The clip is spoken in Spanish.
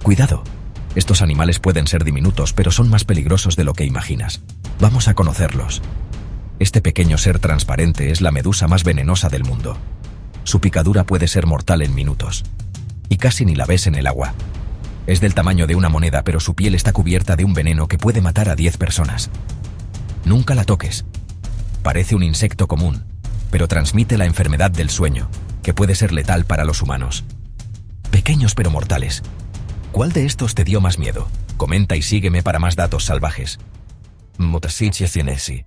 Cuidado. Estos animales pueden ser diminutos, pero son más peligrosos de lo que imaginas. Vamos a conocerlos. Este pequeño ser transparente es la medusa más venenosa del mundo. Su picadura puede ser mortal en minutos. Y casi ni la ves en el agua. Es del tamaño de una moneda, pero su piel está cubierta de un veneno que puede matar a 10 personas. Nunca la toques. Parece un insecto común, pero transmite la enfermedad del sueño, que puede ser letal para los humanos. Pequeños pero mortales. ¿Cuál de estos te dio más miedo? Comenta y sígueme para más datos salvajes. Mutasicia cienesi.